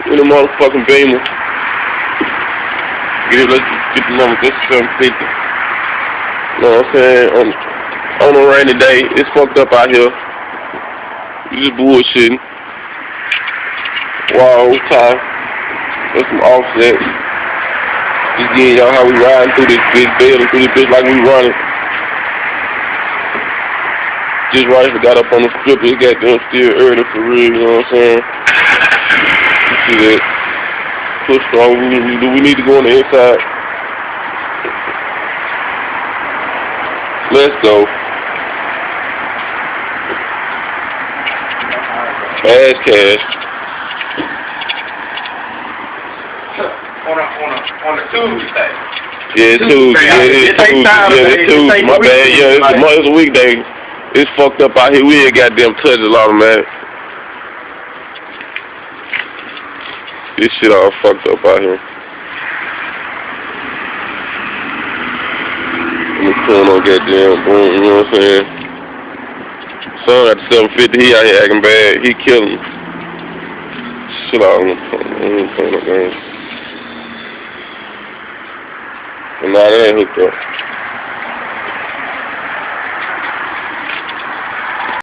In the motherfucking Beamer. Let's get the number. This is 750. You know what I'm saying? On a rainy day, it's fucked up out here. You just bullshitting. Wall time. There's some offsets. Just getting y'all how we riding through this building, through this bitch like we running. Just right, I got up on the strip, it got them still early for real, you know what I'm saying? You see that? Push strong, we need to go on the inside. Let's go. Cash. On a Tuesday. Yeah, Tuesday. It's Tuesday. My bad. Yeah, it's a weekday. It's fucked up out here. We ain't goddamn touch a lot of man. This shit all fucked up out here. I'm pulling on goddamn boom, you know what I'm saying? Son at 750, he out here acting bad. He killing me. Shit out on the phone. And now that ain't hooked up.